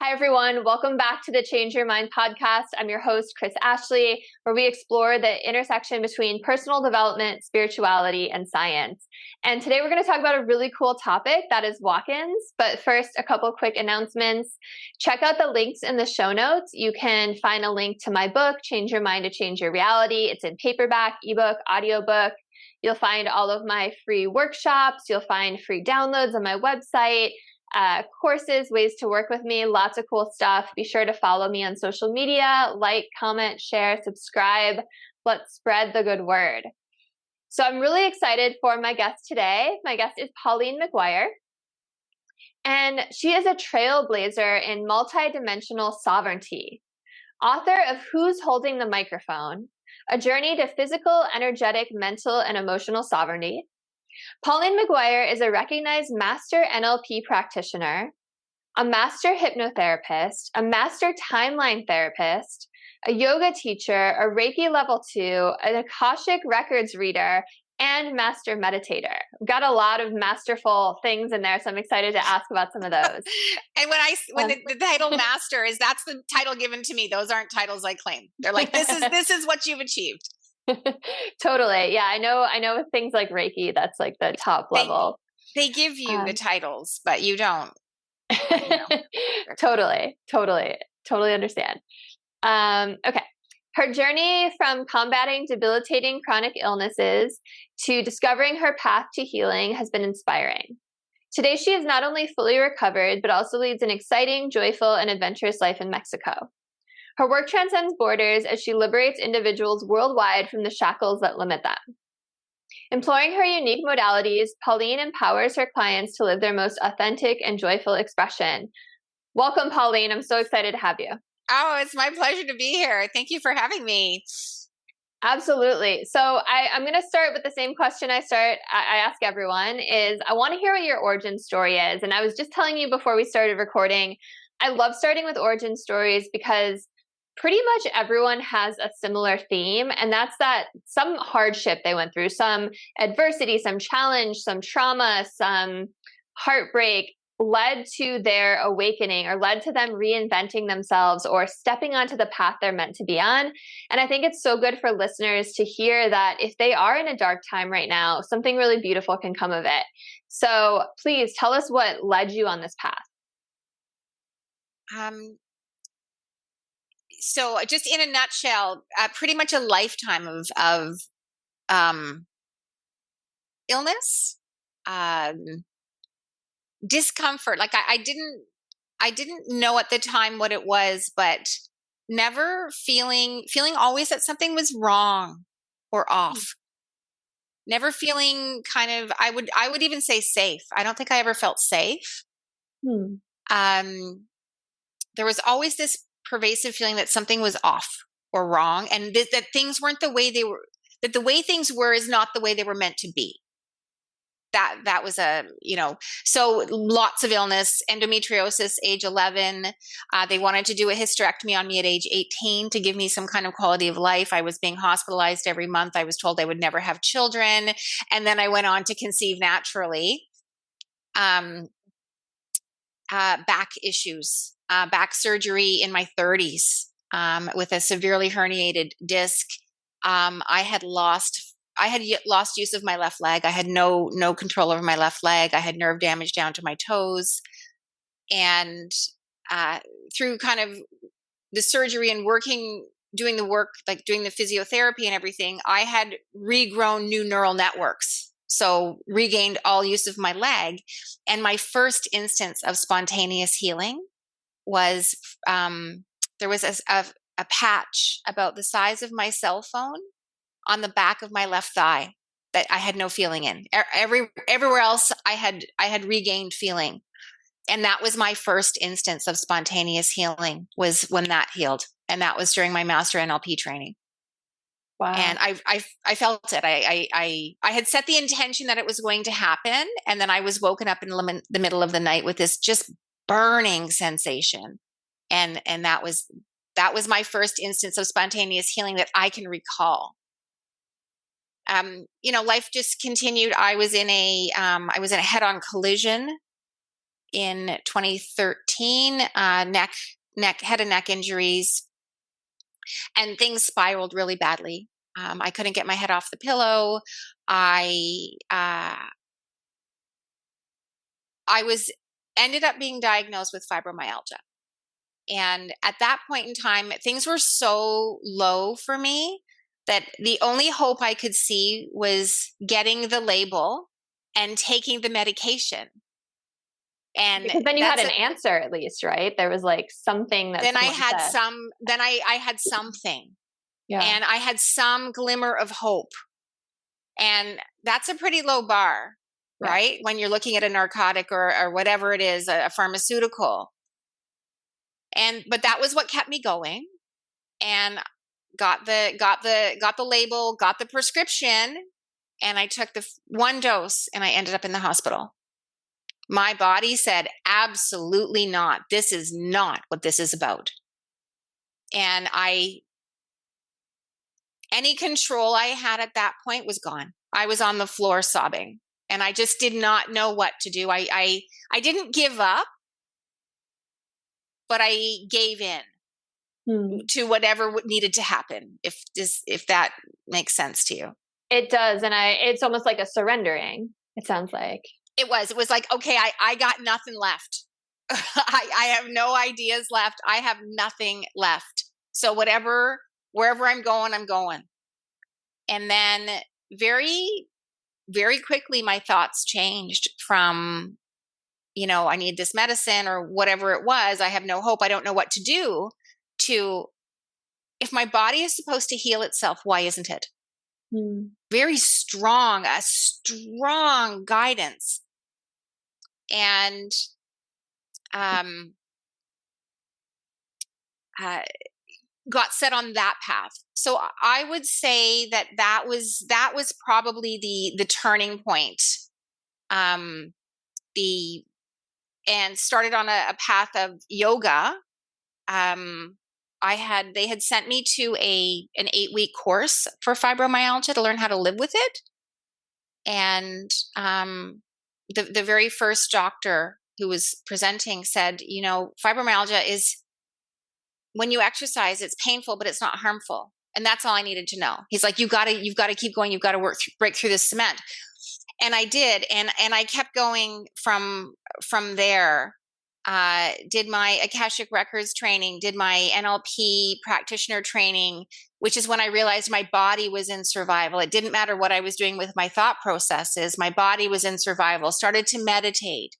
Hi, everyone. Welcome back to the Change Your Mind podcast. I'm your host, Chris Ashley, where we explore the intersection between personal development, spirituality, and science. And today we're going to talk about a really cool topic that is walk-ins. But first, a couple quick announcements. Check out the links in the show notes. You can find a link to my book, Change Your Mind to Change Your Reality. It's in paperback, ebook, audiobook. You'll find all of my free workshops. You'll find free downloads on my website. Courses, ways to work with me, lots of cool stuff. Be sure to follow me on social media, like, comment, share, subscribe. Let's spread the good word. So I'm really excited for my guest today. My guest is Pauline McGuire, and she is a trailblazer in multidimensional sovereignty, author of Who's Holding the Microphone? A Journey to Physical, Energetic, Mental, and Emotional Sovereignty. Pauline McGuire is a recognized master NLP practitioner, a master hypnotherapist, a master timeline therapist, a yoga teacher, a Reiki level 2, an Akashic records reader, and master meditator. We've got a lot of masterful things in there, so I'm excited to ask about some of those. And when the title master that's the title given to me. Those aren't titles I claim. They're like, this is what you've achieved. Totally. Yeah, I know with things like Reiki, that's like the top level. They give you the titles, but you don't. Totally understand. Okay. Her journey from combating debilitating chronic illnesses to discovering her path to healing has been inspiring. Today, she is not only fully recovered, but also leads an exciting, joyful, and adventurous life in Mexico. Her work transcends borders as she liberates individuals worldwide from the shackles that limit them. Employing her unique modalities, Pauline empowers her clients to live their most authentic and joyful expression. Welcome, Pauline. I'm so excited to have you. Oh, it's my pleasure to be here. Thank you for having me. Absolutely. So I'm going to start with the same question I ask everyone is, I want to hear what your origin story is. And I was just telling you before we started recording, I love starting with origin stories because pretty much everyone has a similar theme, and that's that some hardship they went through, some adversity, some challenge, some trauma, some heartbreak led to their awakening or led to them reinventing themselves or stepping onto the path they're meant to be on. And I think it's so good for listeners to hear that if they are in a dark time right now, something really beautiful can come of it. So please tell us what led you on this path. So just in a nutshell, pretty much a lifetime of illness, discomfort. Like I didn't know at the time what it was, but never feeling always that something was wrong or off. Never feeling kind of, I would even say safe. I don't think I ever felt safe. There was always this pervasive feeling that something was off or wrong, and that things weren't the way they were, that the way things were is not the way they were meant to be. That was so lots of illness, endometriosis, age 11. They wanted to do a hysterectomy on me at age 18 to give me some kind of quality of life. I was being hospitalized every month. I was told I would never have children. And then I went on to conceive naturally. Back issues, back surgery in my 30s with a severely herniated disc. I had lost use of my left leg. I had no control over my left leg. I had nerve damage down to my toes. And through kind of the surgery and doing the work, like doing the physiotherapy and everything, I had regrown new neural networks. So regained all use of my leg. And my first instance of spontaneous healing was, there was a patch about the size of my cell phone on the back of my left thigh that I had no feeling in. Everywhere else I had regained feeling. And that was my first instance of spontaneous healing, was when that healed. And that was during my master NLP training. Wow. And I felt it. I had set the intention that it was going to happen. And then I was woken up in the middle of the night with this just burning sensation. And that was my first instance of spontaneous healing that I can recall. Life just continued. I was in a head-on collision in 2013, head and neck injuries, and things spiraled really badly. I couldn't get my head off the pillow. I ended up being diagnosed with fibromyalgia. And at that point in time, things were so low for me that the only hope I could see was getting the label and taking the medication. And because then you had an answer, at least, right? There was like something that then I had something. Yeah. And I had some glimmer of hope. And that's a pretty low bar, right? When you're looking at a narcotic or whatever it is, a pharmaceutical. But that was what kept me going, and got the label, got the prescription, and I took the one dose and I ended up in the hospital. My body said, absolutely not. This is not what this is about. And any control I had at that point was gone. I was on the floor sobbing, and I just did not know what to do. I didn't give up, but I gave in to whatever needed to happen, if that makes sense to you. It does. And it's almost like a surrendering, it sounds like. It was like, okay, I got nothing left. I have no ideas left. I have nothing left. So wherever I'm going, I'm going. And then very, very quickly, my thoughts changed from, I need this medicine or whatever it was. I have no hope. I don't know what to do, to, if my body is supposed to heal itself, why isn't it? Very strong, a strong guidance. And got set on that path. So I would say that was probably the turning point. And started on a path of yoga. They had sent me to an 8-week course for fibromyalgia to learn how to live with it. And the very first doctor who was presenting said, fibromyalgia is, when you exercise, it's painful, but it's not harmful. And that's all I needed to know. He's like, you've got to keep going. You've got to break through this cement. And I did. And I kept going from there. Did my Akashic records training, did my NLP practitioner training, which is when I realized my body was in survival. It didn't matter what I was doing with my thought processes. My body was in survival. Started to meditate,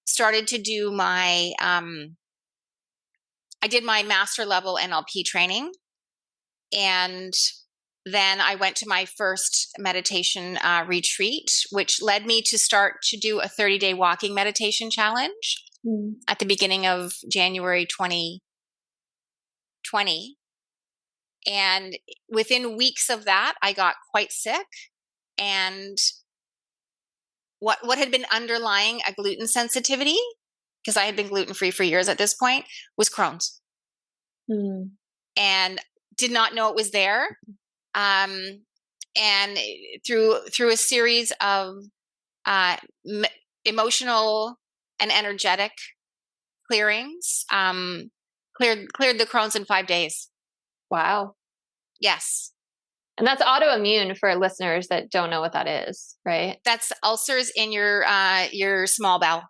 started to do I did my master level NLP training. And then I went to my first meditation retreat, which led me to start to do a 30-day walking meditation challenge at the beginning of January 2020. And within weeks of that, I got quite sick. And what had been underlying a gluten sensitivity, because I had been gluten-free for years at this point, was Crohn's. And did not know it was there. And through a series of emotional and energetic clearings, cleared the Crohn's in 5 days. Wow. Yes. And that's autoimmune for listeners that don't know what that is, right? That's ulcers in your small bowel.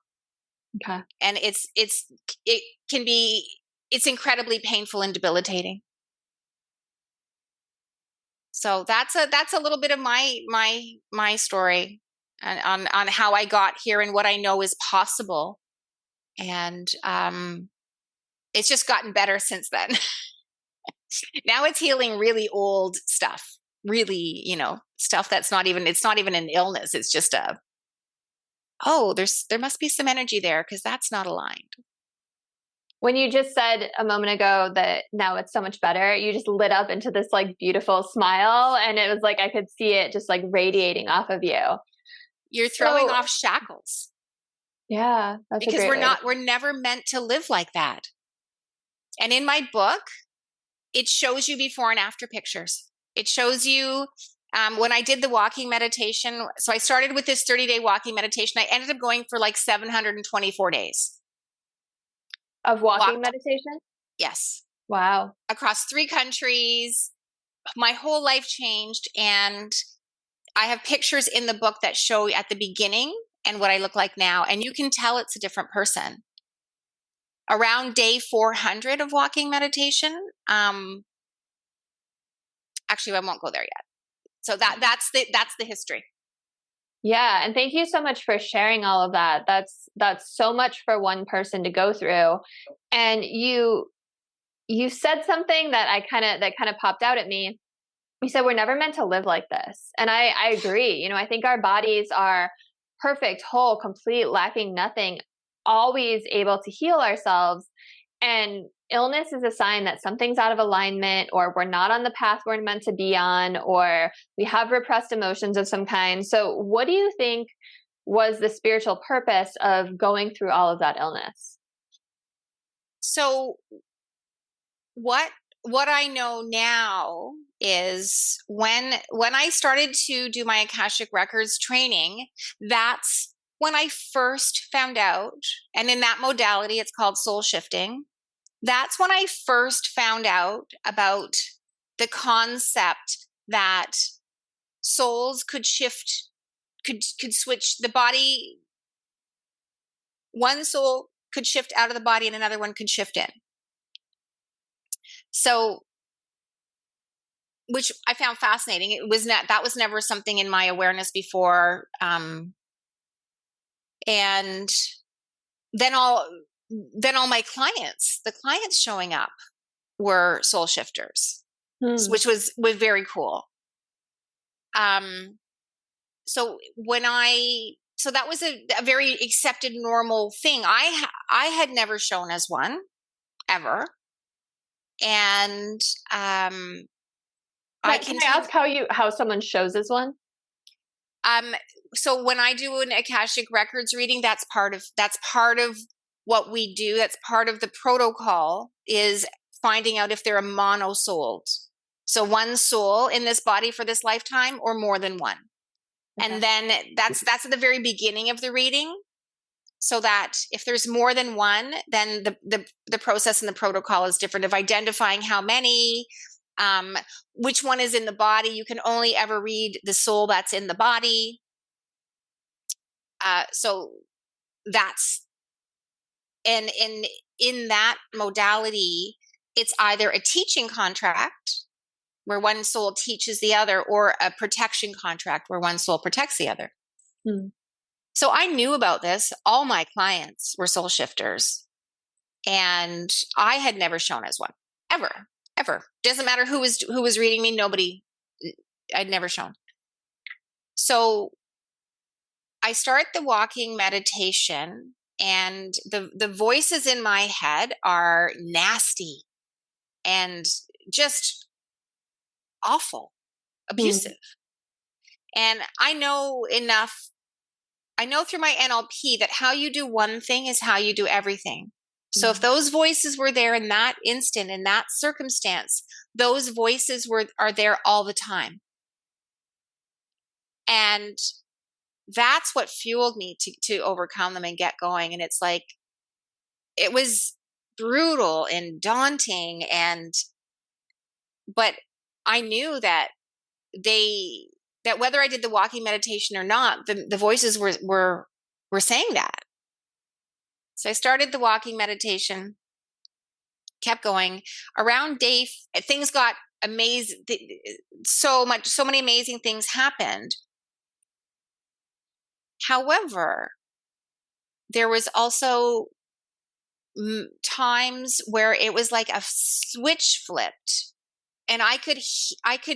Okay. And it's incredibly painful and debilitating. So that's a little bit of my story on how I got here and what I know is possible. And it's just gotten better since then. Now it's healing really old stuff, really, stuff that's it's not even an illness. It's just there must be some energy there because that's not aligned. When you just said a moment ago that now it's so much better, you just lit up into this like beautiful smile, and it was like I could see it just like radiating off of you. You're throwing off shackles. Yeah, that's because we're never meant to live like that. And in my book, it shows you before and after pictures. It shows you When I did the walking meditation, so I started with this 30-day walking meditation. I ended up going for like 724 days. Of walking meditation? Yes. Wow. Across 3 countries. My whole life changed. And I have pictures in the book that show at the beginning and what I look like now. And you can tell it's a different person. Around day 400 of walking meditation, actually, I won't go there yet. So that's the history. Yeah, and thank you so much for sharing all of that. That's so much for one person to go through. And you said something that kind of popped out at me. You said we're never meant to live like this. And I agree. You know, I think our bodies are perfect, whole, complete, lacking nothing, always able to heal ourselves. And illness is a sign that something's out of alignment, or we're not on the path we're meant to be on, or we have repressed emotions of some kind. So what do you think was the spiritual purpose of going through all of that illness? So what I know now is when I started to do my Akashic Records training, that's when I first found out, and in that modality, it's called soul shifting. That's when I first found out about the concept that souls could shift, could switch the body. One soul could shift out of the body and another one could shift in. So, which I found fascinating. That was never something in my awareness before. And then all my clients, the clients showing up were soul shifters, which was very cool. So that was a very accepted, normal thing. I had never shown as one ever. And, can I ask how someone shows as one? So when I do an Akashic Records reading, that's part of what we do. That's part of the protocol, is finding out if they're a mono-souled. So one soul in this body for this lifetime, or more than one. Okay. And then that's at the very beginning of the reading. So that if there's more than one, then the process and the protocol is different, of identifying how many, which one is in the body. You can only ever read the soul that's in the body. So that's, and in that modality, it's either a teaching contract where one soul teaches the other, or a protection contract where one soul protects the other. So I knew about this. All my clients were soul shifters, and I had never shown as one, ever. Doesn't matter who was reading me. Nobody, I'd never shown. So I start the walking meditation, and the voices in my head are nasty and just awful, abusive. And I know through my NLP that how you do one thing is how you do everything. So if those voices were there in that instant, in that circumstance, those voices are there all the time. And that's what fueled me to overcome them and get going. And it's like, it was brutal and daunting, but I knew that whether I did the walking meditation or not, the voices were saying that. So I started the walking meditation, kept going. Around things got amazing. So many amazing things happened. However, there was also times where it was like a switch flipped, and I could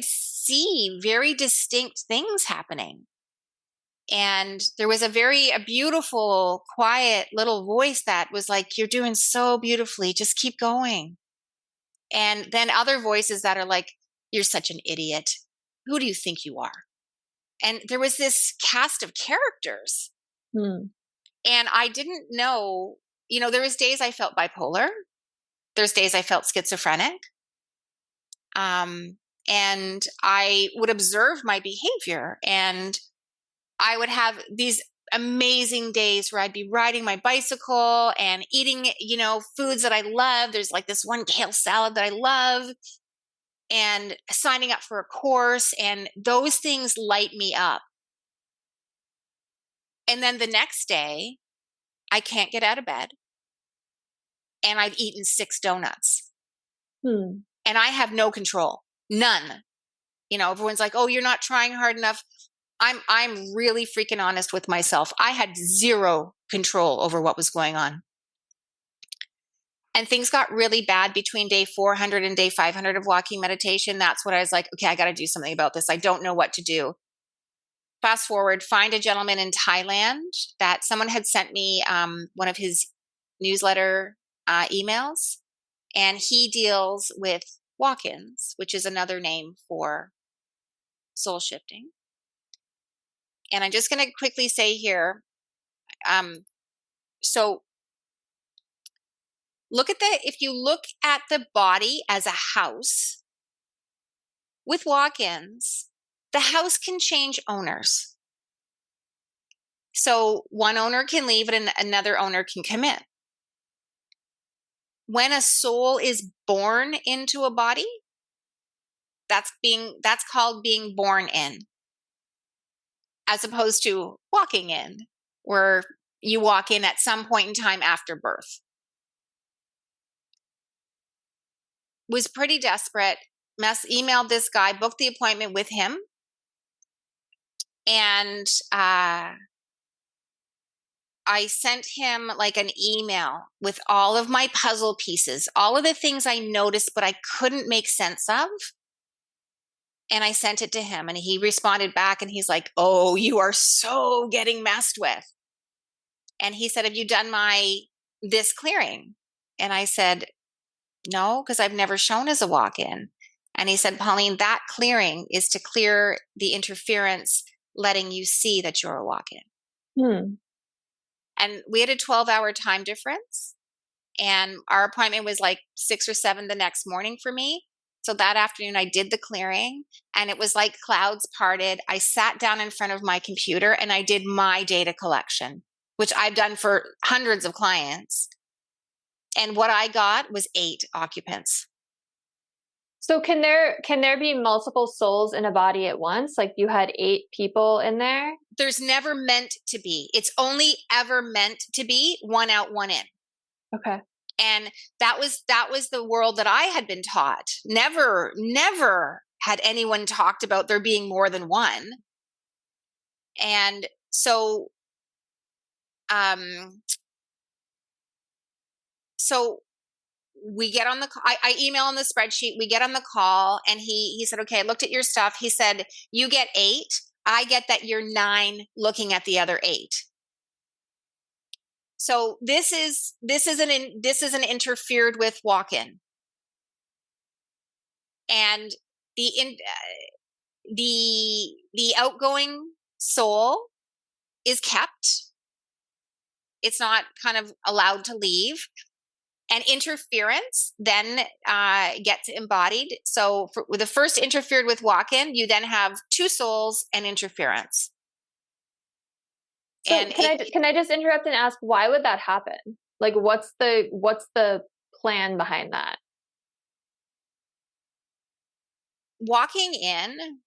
see very distinct things happening. And there was a beautiful, quiet little voice that was like, "You're doing so beautifully. Just keep going." And then other voices that are like, "You're such an idiot. Who do you think you are?" And there was this cast of characters. And I didn't know, there was days I felt bipolar. There's days I felt schizophrenic. and I would observe my behavior, and I would have these amazing days where I'd be riding my bicycle and eating, foods that I love. There's like this one kale salad that I love, and signing up for a course, and those things light me up. And then the next day, I can't get out of bed, and I've eaten 6 donuts. And I have no control. None. Everyone's like, "Oh, you're not trying hard enough." I'm really freaking honest with myself. I had 0 control over what was going on. And things got really bad between day 400 and day 500 of walking meditation. That's what I was like, okay, I got to do something about this. I don't know what to do. Fast forward, find a gentleman in Thailand that someone had sent me one of his newsletter emails, and he deals with walk-ins, which is another name for soul shifting. And I'm just going to quickly say here, so if you look at the body as a house with walk-ins, the house can change owners. So one owner can leave and another owner can come in. When a soul is born into a body, that's called being born in, as opposed to walking in, where you walk in at some point in time after birth. Was pretty desperate, emailed this guy, booked the appointment with him, and I sent him like an email with all of my puzzle pieces, all of the things I noticed but I couldn't make sense of. And I sent it to him, and he responded back, and he's like, "Oh, you are so getting messed with." And he said, "Have you done this clearing?" And I said, "No, because I've never shown as a walk-in." And he said, "Pauline, that clearing is to clear the interference, letting you see that you're a walk-in." And we had a 12-hour time difference, and our appointment was like 6 or 7 the next morning for me. So that afternoon I did the clearing, and it was like clouds parted. I sat down in front of my computer and I did my data collection, which I've done for hundreds of clients. And what I got was 8 occupants. So can there be multiple souls in a body at once? Like you had 8 people in there? There's never meant to be. It's only ever meant to be one out, one in. Okay. And that was the world that I had been taught. Never had anyone talked about there being more than one. And so we get on the I email on the spreadsheet, we get on the call, and he said, "Okay, I looked at your stuff." He said, "You get 8. I get that you're 9 looking at the other 8. So this is an interfered with walk-in. And the outgoing soul is kept. It's not kind of allowed to leave. And interference then gets embodied. So with the first interfered with walk-in, you then have 2 souls and interference. So and can I just interrupt and ask, why would that happen? Like, what's the plan behind that? Walking in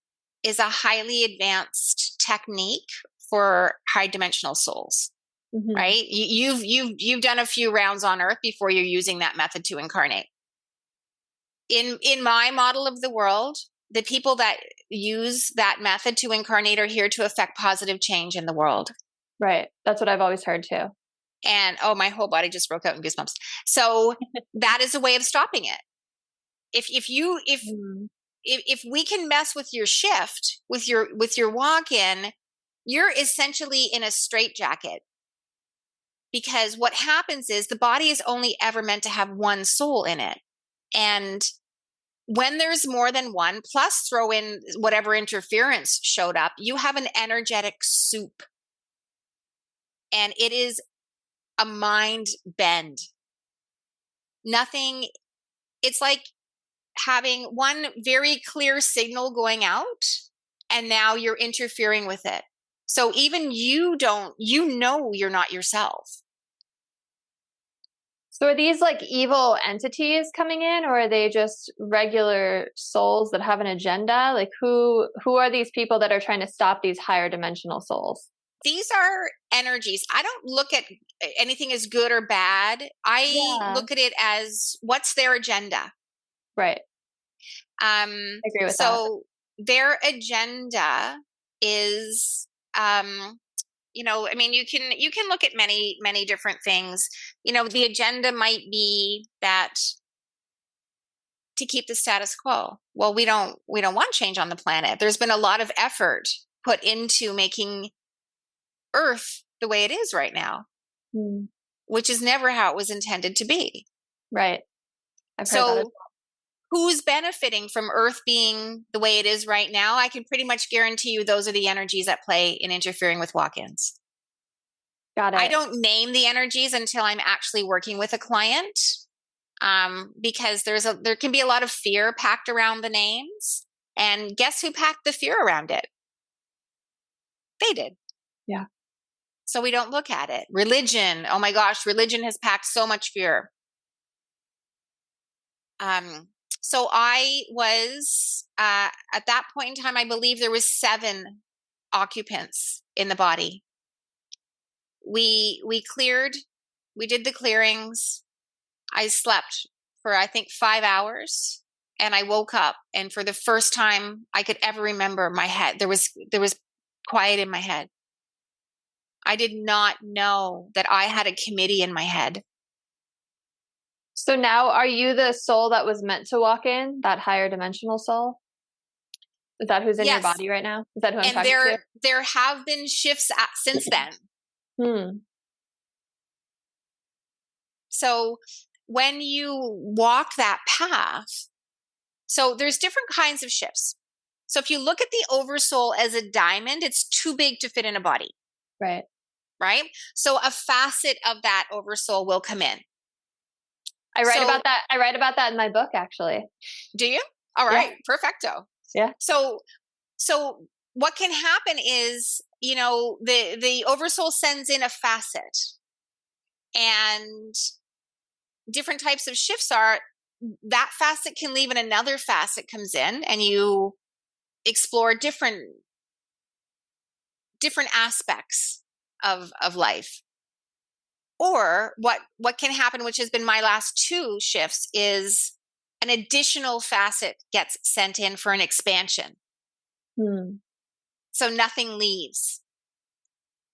is a highly advanced technique for high dimensional souls. Mm-hmm. Right? You've done a few rounds on Earth before you're using that method to incarnate. In my model of the world, the people that use that method to incarnate are here to affect positive change in the world. Right. That's what I've always heard too. And my whole body just broke out in goosebumps. So that is a way of stopping it. If we can mess with your shift, with your walk-in, you're essentially in a straitjacket. Because what happens is the body is only ever meant to have one soul in it. And when there's more than one, plus throw in whatever interference showed up, you have an energetic soup. And it is a mind bend. Nothing, it's like having one very clear signal going out, and now you're interfering with it. So even you're not yourself. So are these like evil entities coming in, or are they just regular souls that have an agenda? Like who are these people that are trying to stop these higher dimensional souls? These are energies. I don't look at anything as good or bad. I look at it as what's their agenda. Right. I agree with that. So their agenda is, you know, I mean, you can look at many different things. You know, the agenda might be that to keep the status quo. Well, we don't want change on the planet. There's been a lot of effort put into making Earth the way it is right now, which is never how it was intended to be. Right. I've heard that as well. Who's benefiting from Earth being the way it is right now? I can pretty much guarantee you those are the energies at play in interfering with walk-ins. Got it. I don't name the energies until I'm actually working with a client, because there can be a lot of fear packed around the names. And guess who packed the fear around it? They did. Yeah. So we don't look at it. Religion. Oh my gosh, religion has packed so much fear. So I was, at that point in time, I believe there was 7 occupants in the body. We did the clearings. I slept for, I think, 5 hours, and I woke up, and for the first time I could ever remember, my head, there was quiet in my head. I did not know that I had a committee in my head. So now, are you the soul that was meant to walk in, that higher dimensional soul? Is that who's in your body right now? Is that who I'm talking to? There have been shifts since then. So when you walk that path, so there's different kinds of shifts. So if you look at the oversoul as a diamond, it's too big to fit in a body. Right. Right? So a facet of that oversoul will come in. I write about that in my book, actually. Do you? All right. Yeah. Perfecto. Yeah. So what can happen is, you know, the oversoul sends in a facet, and different types of shifts are that facet can leave and another facet comes in, and you explore different aspects of life. Or what can happen, which has been my last 2 shifts, is an additional facet gets sent in for an expansion. So nothing leaves,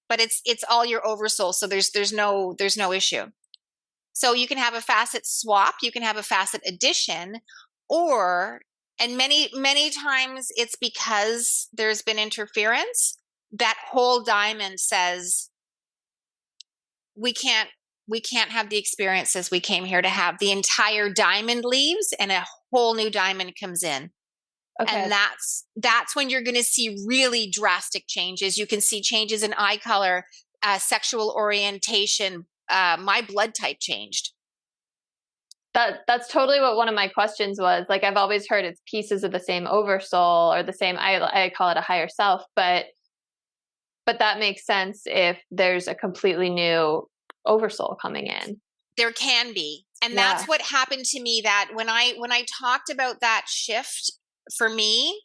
but it's all your oversoul. So there's no issue. So you can have a facet swap, you can have a facet addition, and many times it's because there's been interference. That whole diamond says, we can't have the experiences we came here to have. The entire diamond leaves and a whole new diamond comes in. Okay. And that's when you're going to see really drastic changes. You can see changes in eye color, sexual orientation. My blood type changed. That's totally what one of my questions was. Like, I've always heard it's pieces of the same oversoul, or the same, I call it a higher self, but that makes sense if there's a completely new oversoul coming in. There can be. And that's what happened to me, that when I talked about that shift for me,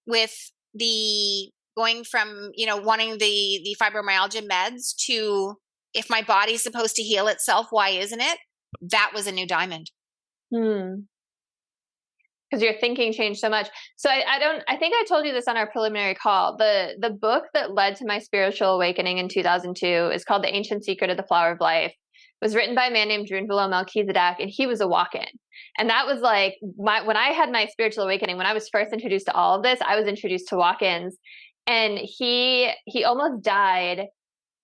with the going from, you know, wanting the fibromyalgia meds to, if my body's supposed to heal itself, why isn't it? That was a new diamond. Because your thinking changed so much. So I think I told you this on our preliminary call. The book that led to my spiritual awakening in 2002 is called The Ancient Secret of the Flower of Life. It was written by a man named Drunvalo Melchizedek, and he was a walk-in. And that was like when I had my spiritual awakening, when I was first introduced to all of this, I was introduced to walk-ins, and he almost died.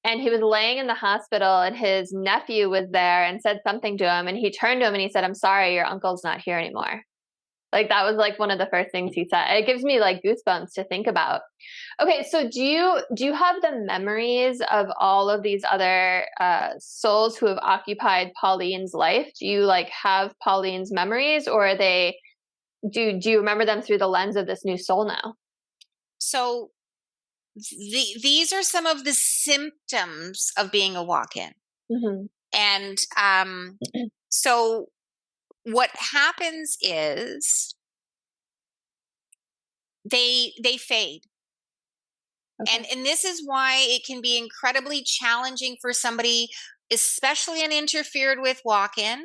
And he was laying in the hospital, and his nephew was there and said something to him, and he turned to him and he said, "I'm sorry, your uncle's not here anymore." Like, that was like one of the first things he said. It gives me like goosebumps to think about. Okay, so do you have the memories of all of these other souls who have occupied Pauline's life? Do you like have Pauline's memories, or are they do you remember them through the lens of this new soul now? So these are some of the symptoms of being a walk-in. Mm-hmm. And so what happens is they fade. Okay. And this is why it can be incredibly challenging for somebody, especially an interfered with walk-in,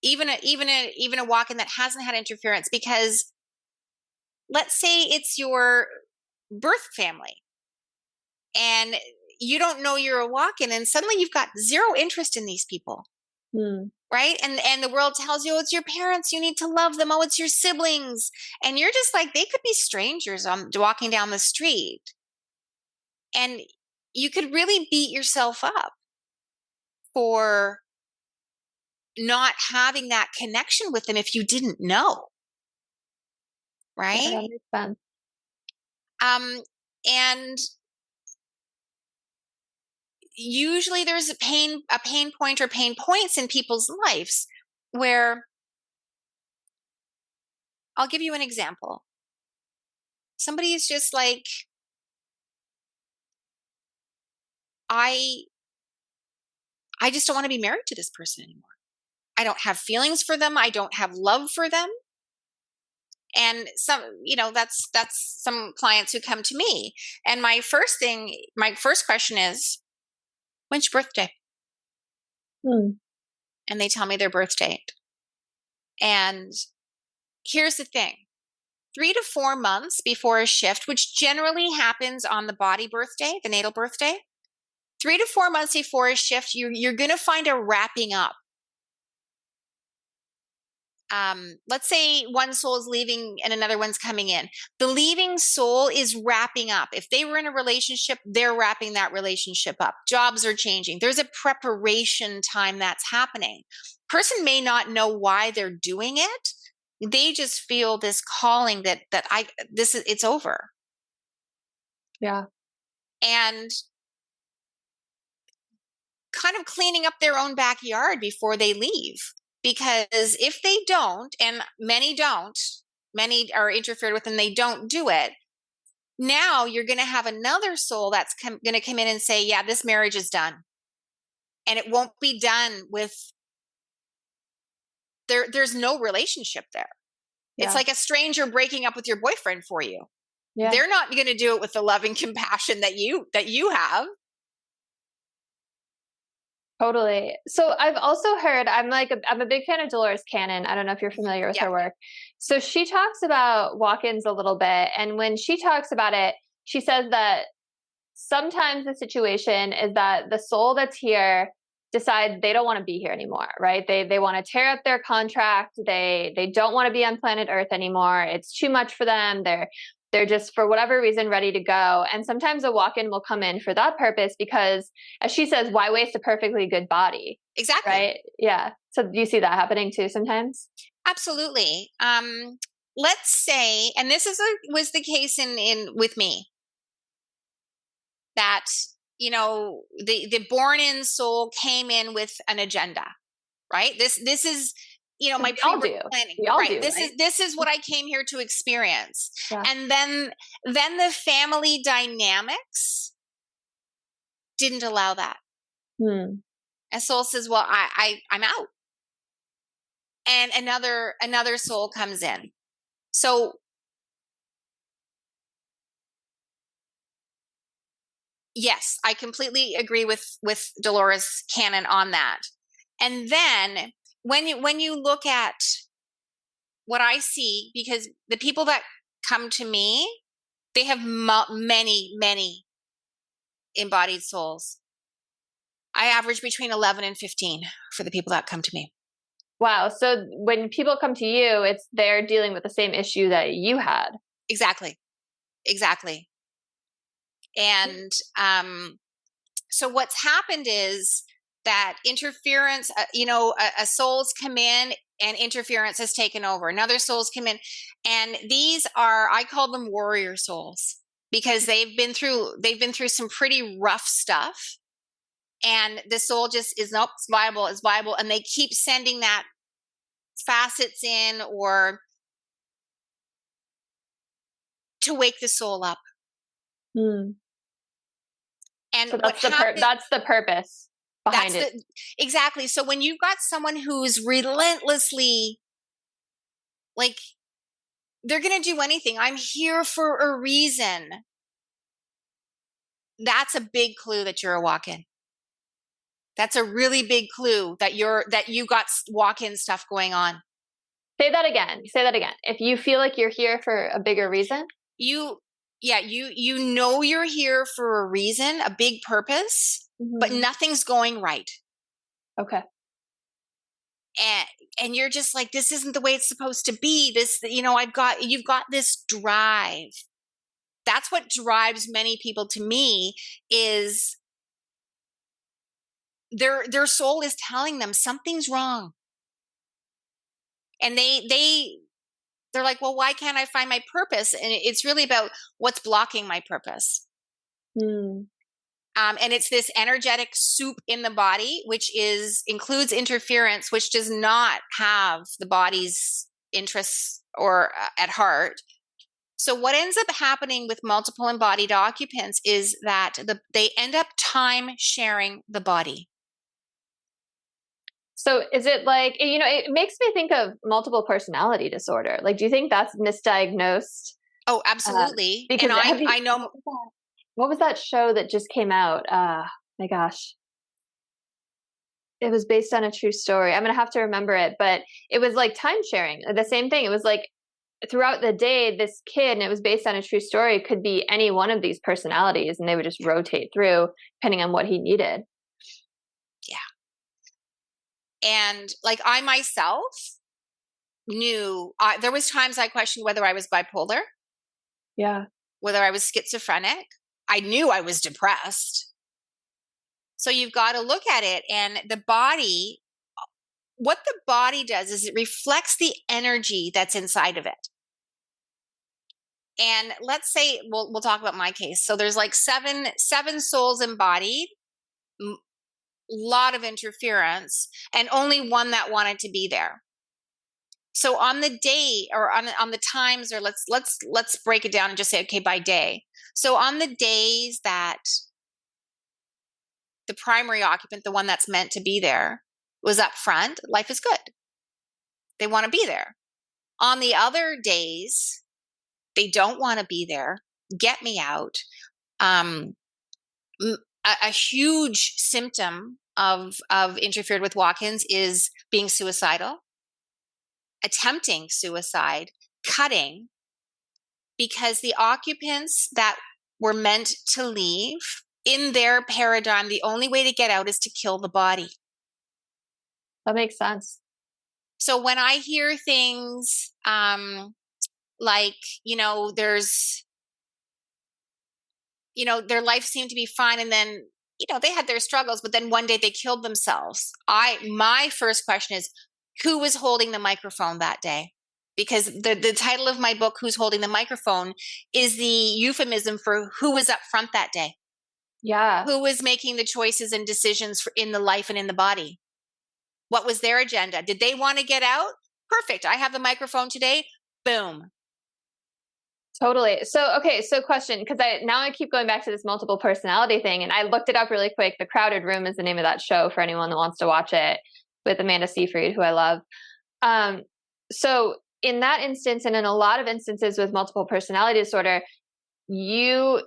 even a walk-in that hasn't had interference, because let's say it's your birth family and you don't know you're a walk-in, and suddenly you've got zero interest in these people. Right? And the world tells you, oh, it's your parents, you need to love them. Oh, it's your siblings. And you're just like, they could be strangers walking down the street. And you could really beat yourself up for not having that connection with them if you didn't know. Right? Yeah, that makes sense. And usually there's a pain point or pain points in people's lives where, I'll give you an example. Somebody is just like, I just don't want to be married to this person anymore. I don't have feelings for them. I don't have love for them. And that's some clients who come to me. And my first question is, when's your birthday? And they tell me their birth date. And here's the thing. 3 to 4 months before a shift, which generally happens on the body birthday, the natal birthday, 3 to 4 months before a shift, you're going to find a wrapping up. Let's say one soul is leaving and another one's coming in. The leaving soul is wrapping up. If they were in a relationship, they're wrapping that relationship up. Jobs are changing. There's a preparation time that's happening. Person may not know why they're doing it. They just feel this calling that it's over. Yeah. And kind of cleaning up their own backyard before they leave. Because if they don't, and many are interfered with and they don't do it, now you're going to have another soul that's going to come in and say, yeah, this marriage is done. And it won't be done with, there's no relationship there. Yeah. It's like a stranger breaking up with your boyfriend for you. Yeah. They're not going to do it with the loving compassion that you have. Totally. So I've also heard, I'm a big fan of Dolores Cannon. I don't know if you're familiar with her work. So she talks about walk-ins a little bit. And when she talks about it, she says that sometimes the situation is that the soul that's here decides they don't want to be here anymore, right? They want to tear up their contract. They don't want to be on planet Earth anymore. It's too much for them. They're just, for whatever reason, ready to go. And sometimes a walk-in will come in for that purpose because, as she says, why waste a perfectly good body? Exactly. Right? Yeah. So do you see that happening too sometimes? Absolutely. Let's say, and this was the case with me, that, the born-in soul came in with an agenda, right? This is, my pre-birth planning. Right. This is what I came here to experience. Yeah. And then the family dynamics didn't allow that. And soul says, well, I'm out. And another soul comes in. So yes, I completely agree with Dolores Cannon on that. And then when you look at what I see, because the people that come to me, they have many embodied souls. I average between 11 and 15 for the people that come to me. Wow. So when people come to you, they're dealing with the same issue that you had. Exactly. And so what's happened is that interference, a soul's come in and interference has taken over. Another soul's come in. And these are, I call them warrior souls, because they've been through some pretty rough stuff. And the soul just is, nope, it's viable. And they keep sending that facets in, or to wake the soul up. Hmm. And So what happened, that's the purpose behind it. Exactly. So when you've got someone who's relentlessly, like, they're going to do anything. I'm here for a reason. That's a big clue that you're a walk-in. That's a really big clue that you got walk-in stuff going on. Say that again. Say that again. If you feel like you're here for a bigger reason, you know you're here for a reason, a big purpose, but nothing's going right. Okay. And you're just like, this isn't the way it's supposed to be. This, you've got this drive. That's what drives many people to me, is their soul is telling them something's wrong. And they're like, well, why can't I find my purpose? And it's really about what's blocking my purpose. And it's this energetic soup in the body, which includes interference, which does not have the body's interests or at heart. So what ends up happening with multiple embodied occupants is that they end up time sharing the body. So is it like, it makes me think of multiple personality disorder. Like, do you think that's misdiagnosed? Oh, absolutely. Because and I know. What was that show that just came out? My gosh. It was based on a true story. I'm going to have to remember it, but it was like time sharing. The same thing. It was like throughout the day, this kid, and it was based on a true story, could be any one of these personalities, and they would just rotate through depending on what he needed. Yeah. And like, I myself knew, there was times I questioned whether I was bipolar. Yeah. Whether I was schizophrenic. I knew I was depressed. So you've got to look at it, and the body, what the body does is it reflects the energy that's inside of it. And let's say, we'll talk about my case. So there's like seven souls embodied, lot of interference, and only one that wanted to be there. So on the day, or on the times, or let's break it down and just say, okay, by day. So on the days that the primary occupant, the one that's meant to be there, was up front, life is good. They want to be there. On the other days, they don't want to be there. Get me out. A huge symptom of interfered with walk-ins is being suicidal, attempting suicide, cutting, because the occupants that were meant to leave, in their paradigm, the only way to get out is to kill the body. That makes sense. So when I hear things like, there's, their life seemed to be fine, and then, they had their struggles, but then one day they killed themselves. My first question is, who was holding the microphone that day? Because the title of my book, Who's Holding the Microphone, is the euphemism for who was up front that day. Yeah. Who was making the choices and decisions in the life and in the body? What was their agenda? Did they want to get out? Perfect. I have the microphone today. Boom. Totally. So, okay. So question, because I keep going back to this multiple personality thing, and I looked it up really quick. The Crowded Room is the name of that show for anyone that wants to watch it, with Amanda Seyfried, who I love. So in that instance, and in a lot of instances with multiple personality disorder, the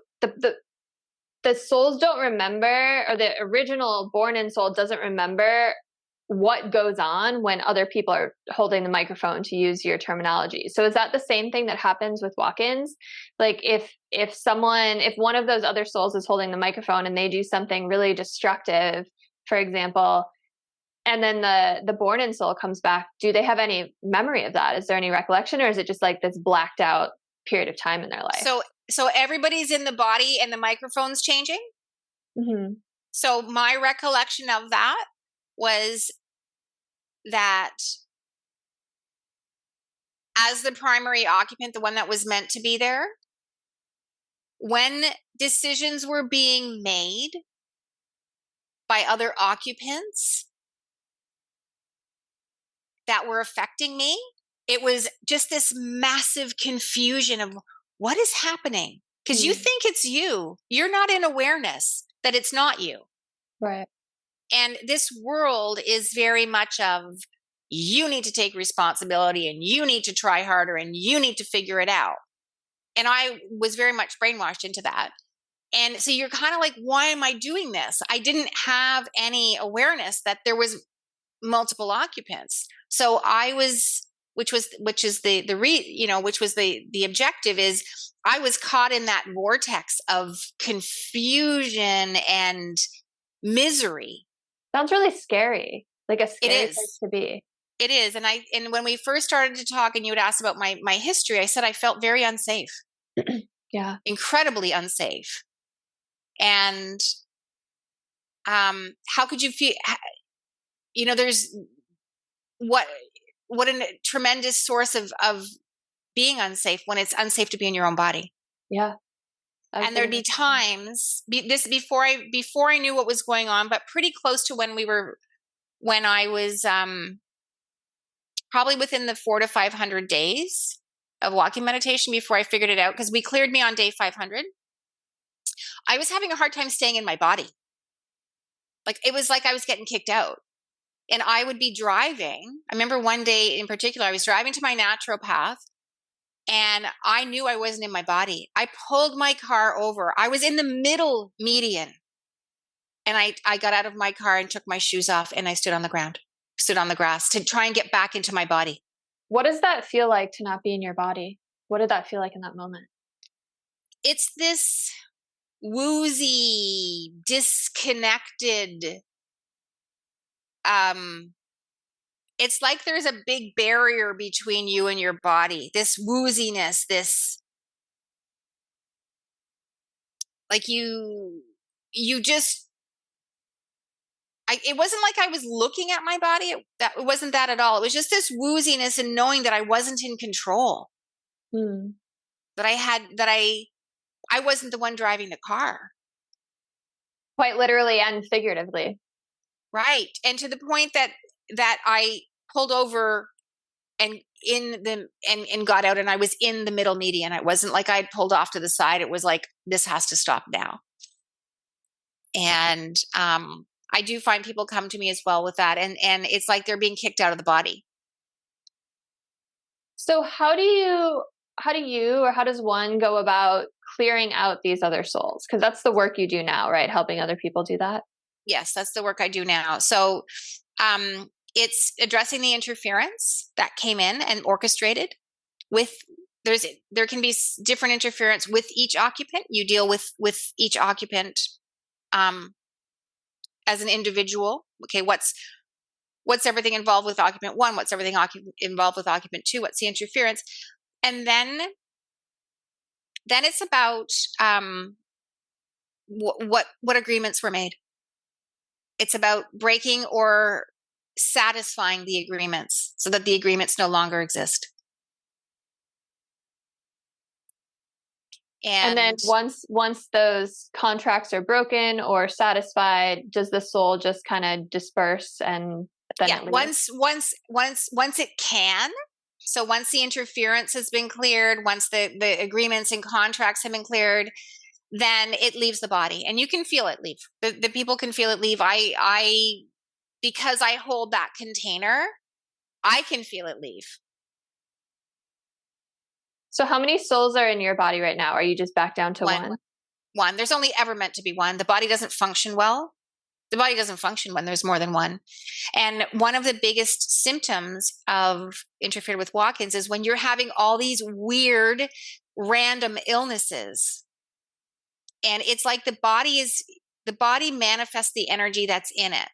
souls don't remember, or the original born-in soul doesn't remember what goes on when other people are holding the microphone, to use your terminology. So is that the same thing that happens with walk-ins? Like if one of those other souls is holding the microphone and they do something really destructive, for example, and then the born-in soul comes back, do they have any memory of that? Is there any recollection, or is it just like this blacked out period of time in their life? So everybody's in the body and the microphone's changing? Mm-hmm. So my recollection of that was that as the primary occupant, the one that was meant to be there, when decisions were being made by other occupants that were affecting me, it was just this massive confusion of what is happening? Because you think it's you. You're not in awareness that it's not you. Right. And this world is very much of, you need to take responsibility and you need to try harder and you need to figure it out. And I was very much brainwashed into that. And so you're kind of like, why am I doing this? I didn't have any awareness that there was multiple occupants. So I was, which was the objective is, I was caught in that vortex of confusion and misery. Sounds really scary. Like a scary place to be. It is. And when we first started to talk and you had asked about my history, I said I felt very unsafe. Yeah. Incredibly unsafe. And how could you feel, there's what a tremendous source of being unsafe when it's unsafe to be in your own body. Yeah. And there'd be times before I knew what was going on, but pretty close to when I was probably within the 400 to 500 days of walking meditation before I figured it out, because we cleared me on day 500. I was having a hard time staying in my body. Like, it was like I was getting kicked out. And I would be driving. I remember one day in particular, I was driving to my naturopath and I knew I wasn't in my body. I pulled my car over. I was in the middle median. And I got out of my car and took my shoes off and I stood on the grass to try and get back into my body. What does that feel like to not be in your body? What did that feel like in that moment? It's this woozy, disconnected, it's like there's a big barrier between you and your body. This wooziness, this, like you just, it wasn't like I was looking at my body. It wasn't that at all. It was just this wooziness and knowing that I wasn't in control. That I wasn't the one driving the car. Quite literally and figuratively. Right. And to the point that I pulled over and got out and I was in the middle median. It wasn't like I'd pulled off to the side. It was like, this has to stop now. And I do find people come to me as well with that. And it's like they're being kicked out of the body. So how does one go about clearing out these other souls? Because that's the work you do now, right? Helping other people do that. Yes, that's the work I do now. So it's addressing the interference that came in and orchestrated with, there can be different interference with each occupant. You deal with each occupant as an individual. Okay, what's everything involved with occupant 1? What's everything involved with occupant 2? What's the interference? And then it's about what agreements were made. It's about breaking or satisfying the agreements so that the agreements no longer exist. And then once those contracts are broken or satisfied, does the soul just kind of disperse and then once it can. So once the interference has been cleared, once the agreements and contracts have been cleared, then it leaves the body and you can feel it leave. The people can feel it leave. Because I hold that container, I can feel it leave. So how many souls are in your body right now? Are you just back down to one? One. There's only ever meant to be one. The body doesn't function well. The body doesn't function when there's more than one. And one of the biggest symptoms of interfered with walk-ins is when you're having all these weird, random illnesses. And it's like the body manifests the energy that's in it.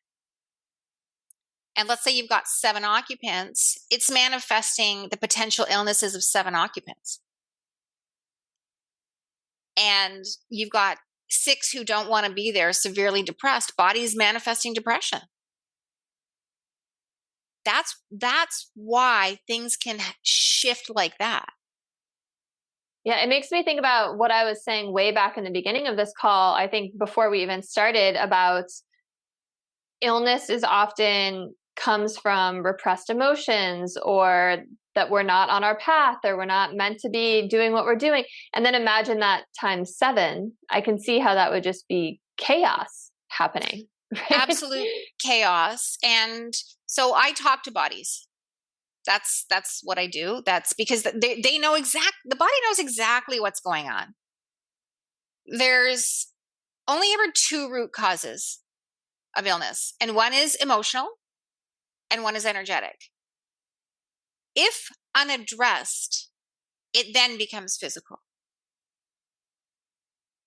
And let's say you've got 7 occupants, it's manifesting the potential illnesses of 7 occupants. And you've got 6 who don't want to be there, severely depressed, body's manifesting depression. That's why things can shift like that. Yeah, it makes me think about what I was saying way back in the beginning of this call, I think before we even started, about illness is often comes from repressed emotions, or that we're not on our path, or we're not meant to be doing what we're doing. And then imagine that times 7. I can see how that would just be chaos happening. Right? Absolute chaos. And so I talk to bodies. That's what I do. That's because they know the body knows exactly what's going on. There's only ever 2 root causes of illness, and one is emotional and one is energetic. If unaddressed, it then becomes physical.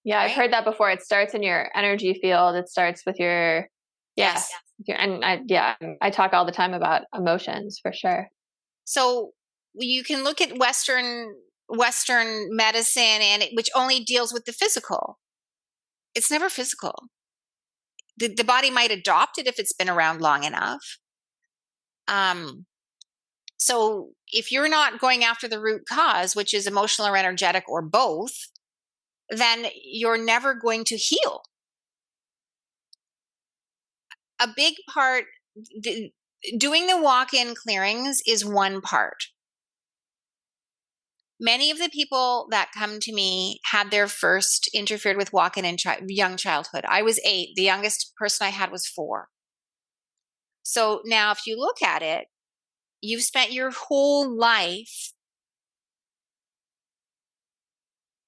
Yeah, right? I've heard that before. It starts in your energy field. It starts with your, yes. And I talk all the time about emotions, for sure. So you can look at Western medicine, which only deals with the physical. It's never physical. The body might adopt it if it's been around long enough. So if you're not going after the root cause, which is emotional or energetic or both, then you're never going to heal. A big part, doing the walk-in clearings is one part. Many of the people that come to me had their first interfered with walk-in in young childhood. I was 8. The youngest person I had was 4. So now if you look at it, you've spent your whole life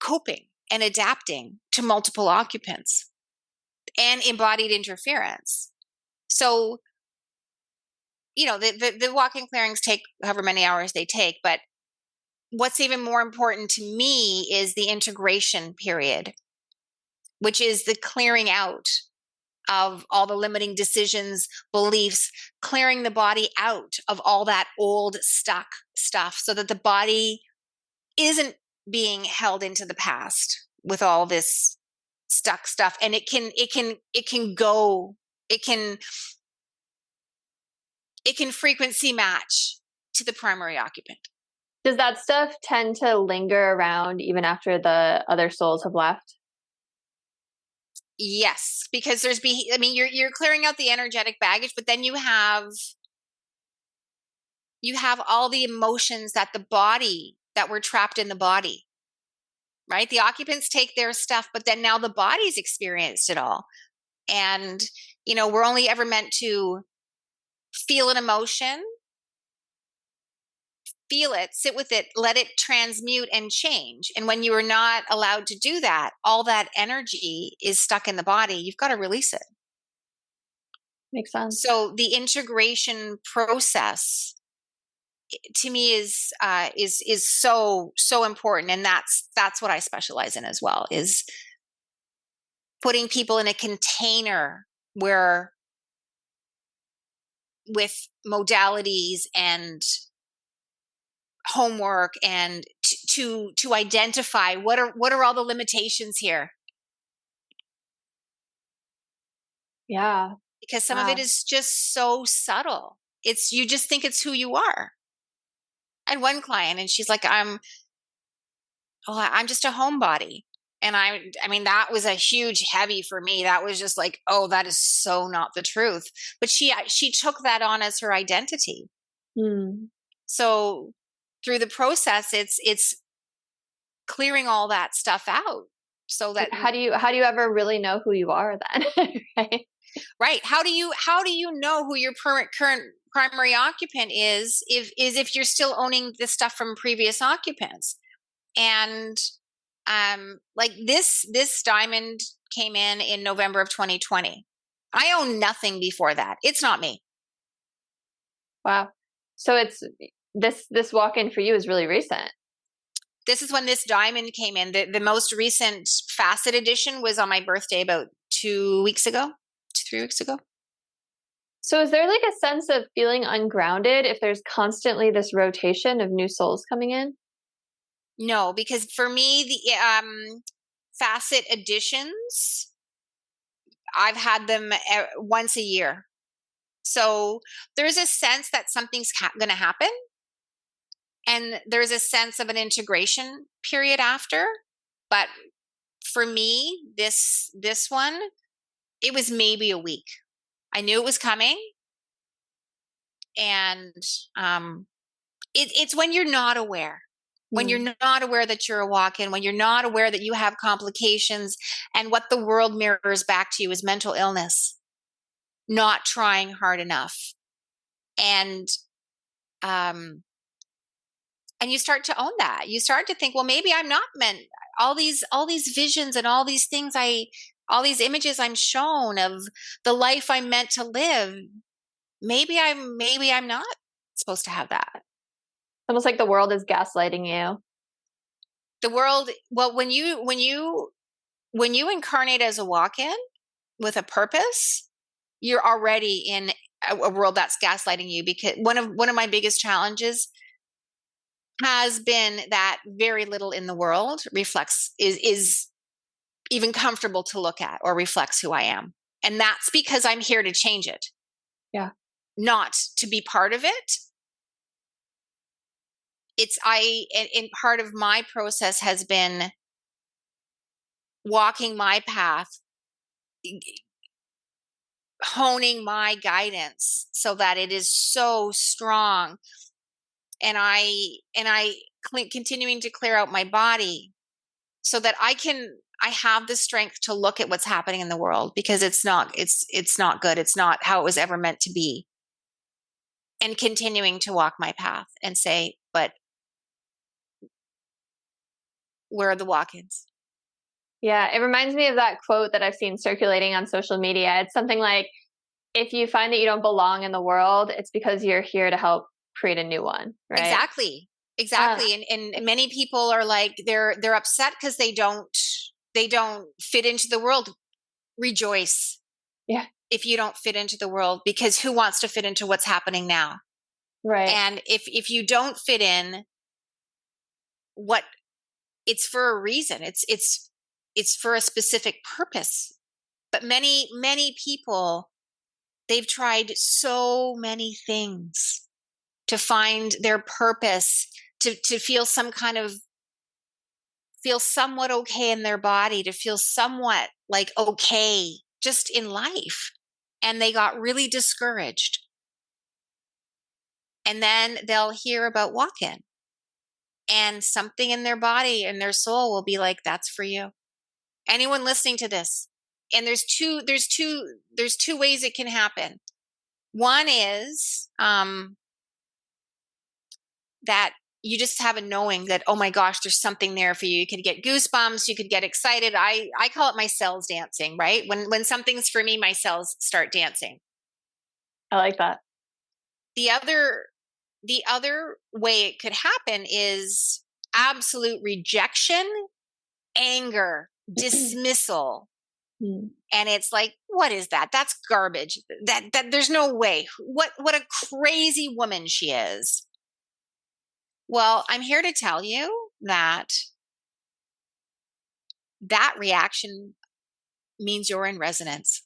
coping and adapting to multiple occupants and embodied interference. So, the walk-in clearings take however many hours they take, but what's even more important to me is the integration period, which is the clearing out of all the limiting decisions, beliefs, clearing the body out of all that old stuck stuff so that the body isn't being held into the past with all this stuck stuff. And it can frequency match to the primary occupant. Does that stuff tend to linger around even after the other souls have left? Yes, because you're clearing out the energetic baggage, but then you have all the emotions that were trapped in the body, right? The occupants take their stuff, but then now the body's experienced it all. And, we're only ever meant to feel an emotion, feel it, sit with it, let it transmute and change. And when you are not allowed to do that, all that energy is stuck in the body. You've got to release it. Makes sense. So the integration process to me is so important, and that's what I specialize in as well, is putting people in a container where, with modalities and homework, and to identify what are all the limitations here. Yeah. Because some of it is just so subtle. You just think it's who you are. I had one client and she's like, I'm just a homebody. And I mean, that was a huge heavy for me. That was just like, oh, that is so not the truth. But she took that on as her identity. So through the process, it's clearing all that stuff out. So that how do you ever really know who you are then? Right. How do you know who your current primary occupant is if you're still owning the stuff from previous occupants? And like this diamond came in November of 2020. I own nothing before that. It's not me. Wow. So it's this walk-in for you is really recent. This is when this diamond came in. The most recent facet edition was on my birthday about 3 weeks ago. So is there like a sense of feeling ungrounded if there's constantly this rotation of new souls coming in? No, because for me, the facet editions, I've had them once a year. So there's a sense that something's going to happen. And there's a sense of an integration period after. But for me, this one, it was maybe a week. I knew it was coming. And it's when you're not aware. When you're not aware that you're a walk-in, when you're not aware that you have complications, and what the world mirrors back to you is mental illness, not trying hard enough. And you start to own that. You start to think, well, maybe I'm not meant, all these visions and all these things all these images I'm shown of the life I'm meant to live. Maybe I'm not supposed to have that. Almost like the world is gaslighting you. The world, well, when you incarnate as a walk-in with a purpose, you're already in a world that's gaslighting you. Because one of my biggest challenges has been that very little in the world is even comfortable to look at or reflects who I am. And that's because I'm here to change it. Yeah. Not to be part of it. And part of my process has been walking my path, honing my guidance so that it is so strong. And continuing to clear out my body so that I have the strength to look at what's happening in the world, because it's not good. It's not how it was ever meant to be. And continuing to walk my path and say, but where are the walk-ins? Yeah, it reminds me of that quote that I've seen circulating on social media. It's something like, if you find that you don't belong in the world, it's because you're here to help create a new one, right? Exactly. And many people are like, they're upset because they don't fit into the world. Rejoice. Yeah. If you don't fit into the world, because who wants to fit into what's happening now? Right. And if you don't fit in, it's for a reason. It's for a specific purpose. But many people, they've tried so many things to find their purpose, to feel feel somewhat okay in their body, to feel somewhat like okay just in life. And they got really discouraged. And then they'll hear about walk-in, and something in their body and their soul will be like, that's for you. Anyone listening to this. And there's two ways it can happen. One is that you just have a knowing that, oh my gosh, there's something there for you. You could get goosebumps. You could get excited. I call it my cells dancing, right? When something's for me, my cells start dancing. I like that. The other way it could happen is absolute rejection, anger, dismissal. And it's like, what is that? That's garbage. That there's no way. What a crazy woman she is. Well, I'm here to tell you that reaction means you're in resonance.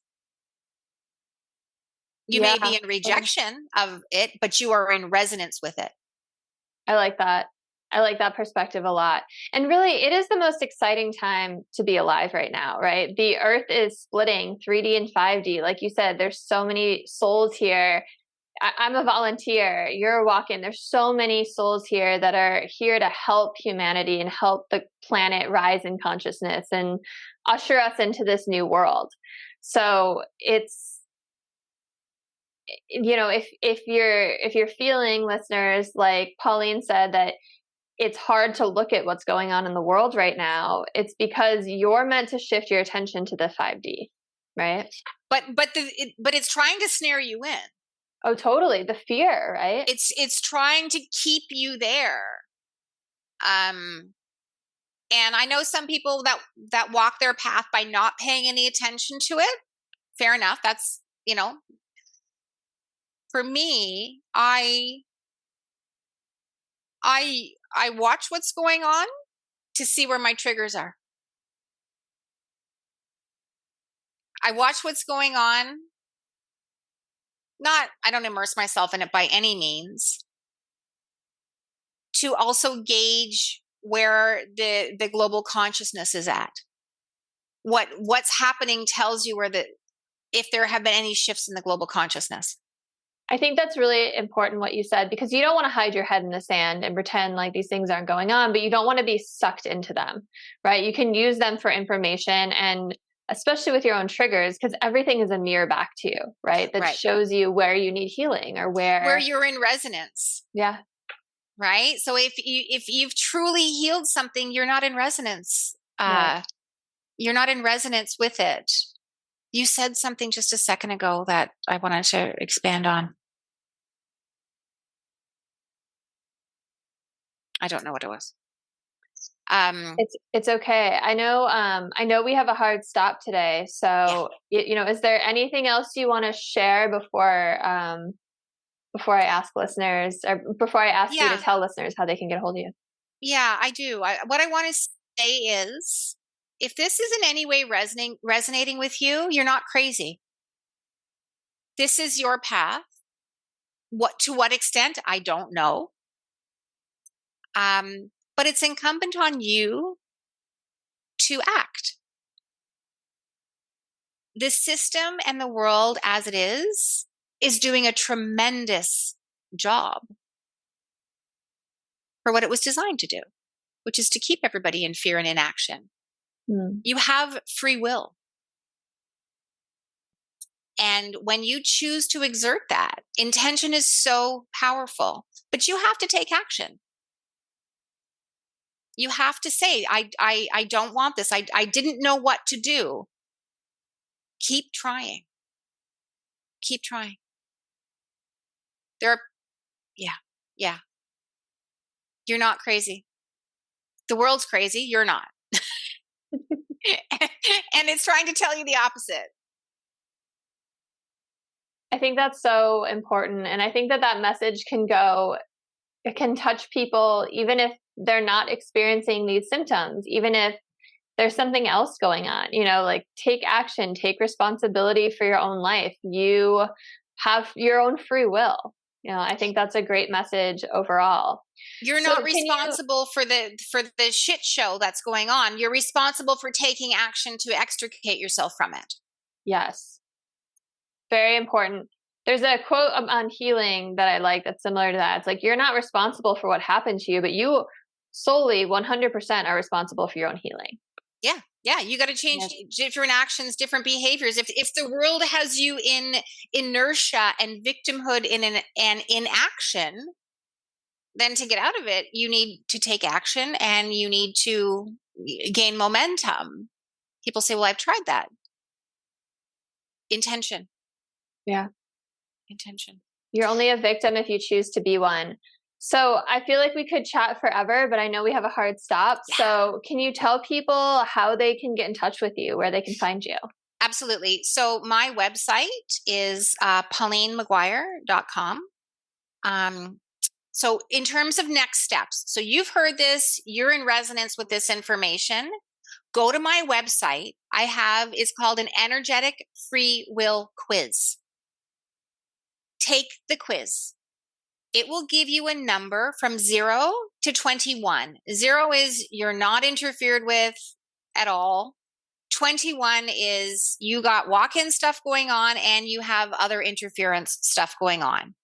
You may be in rejection of it, but you are in resonance with it. I like that. I like that perspective a lot. And really, it is the most exciting time to be alive right now, right? The earth is splitting 3D and 5D. Like you said, there's so many souls here. I'm a volunteer. You're a walk-in. There's so many souls here that are here to help humanity and help the planet rise in consciousness and usher us into this new world. So it's, you know, if you're feeling, listeners, like Pauline said, that it's hard to look at what's going on in the world right now, it's because you're meant to shift your attention to the 5D, right? But it's trying to snare you in. Oh, totally. The fear, right? It's trying to keep you there. And I know some people that walk their path by not paying any attention to it. Fair enough. That's, you know, for me, I watch what's going on to see where my triggers are. I watch what's going on. I don't immerse myself in it by any means. To also gauge where the global consciousness is at. What's happening tells you if there have been any shifts in the global consciousness. I think that's really important what you said, because you don't want to hide your head in the sand and pretend like these things aren't going on, but you don't want to be sucked into them, right? You can use them for information, and especially with your own triggers, because everything is a mirror back to you, right? That shows you where you need healing or where you're in resonance. Yeah. Right. So if you've truly healed something, you're not in resonance. Right. You're not in resonance with it. You said something just a second ago that I wanted to expand on. I don't know what it was. It's okay. I know we have a hard stop today. So, is there anything else you want to share before I ask listeners, or before I ask you to tell listeners how they can get a hold of you? Yeah, I do. What I want to say is, if this is in any way resonating with you, you're not crazy. This is your path. To what extent, I don't know. But it's incumbent on you to act. The system and the world as it is doing a tremendous job for what it was designed to do, which is to keep everybody in fear and inaction. You have free will. And when you choose to exert that, intention is so powerful, but you have to take action. You have to say, I don't want this. I didn't know what to do. Keep trying. Keep trying. Yeah. You're not crazy. The world's crazy. You're not. And it's trying to tell you the opposite. I think that's so important. And I think that message it can touch people, even if they're not experiencing these symptoms, even if there's something else going on, like take action, take responsibility for your own life. You have your own free will. I think that's a great message overall. You're not responsible for the shit show that's going on. You're responsible for taking action to extricate yourself from it. Yes. Very important. There's a quote on healing that I like that's similar to that. It's like, you're not responsible for what happened to you, but you solely 100% are responsible for your own healing. Yeah. You got to change different actions, different behaviors. If the world has you in inertia and victimhood and inaction, then to get out of it, you need to take action and you need to gain momentum. People say, well, I've tried that. Intention. Yeah. Intention. You're only a victim if you choose to be one. So I feel like we could chat forever, but I know we have a hard stop. Yeah. So can you tell people how they can get in touch with you, where they can find you? Absolutely. So my website is paulinemcguire.com. So in terms of next steps, so you've heard this, you're in resonance with this information, go to my website. It's called an energetic free will quiz. Take the quiz. It will give you a number from 0 to 21. 0 is you're not interfered with at all. 21 is you got walk-in stuff going on and you have other interference stuff going on.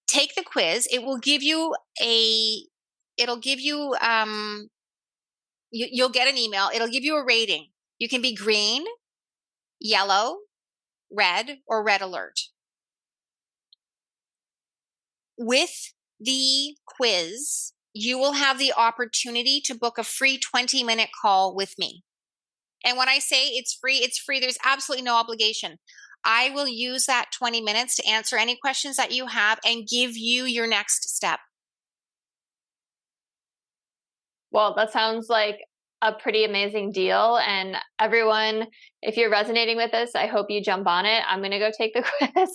Take the quiz. It will give you you'll get an email. It'll give you a rating. You can be green, yellow, red, or red alert. With the quiz, you will have the opportunity to book a free 20-minute call with me. And when I say it's free, it's free. There's absolutely no obligation. I will use that 20 minutes to answer any questions that you have and give you your next step. Well, that sounds like a pretty amazing deal. And everyone, if you're resonating with this, I hope you jump on it. I'm going to go take the quiz.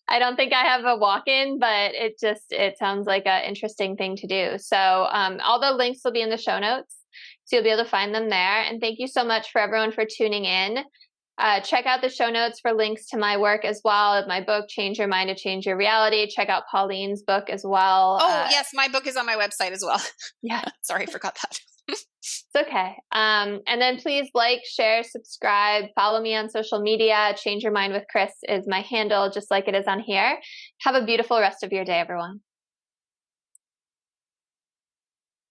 I don't think I have a walk-in, but it sounds like an interesting thing to do. So all the links will be in the show notes. So you'll be able to find them there. And thank you so much for everyone for tuning in. Check out the show notes for links to my work as well. My book, Change Your Mind to Change Your Reality. Check out Pauline's book as well. Oh, yes. My book is on my website as well. Yeah. Sorry, I forgot that. It's okay. And then please like, share, subscribe, follow me on social media. Change Your Mind with Chris is my handle, just like it is on here. Have a beautiful rest of your day, everyone.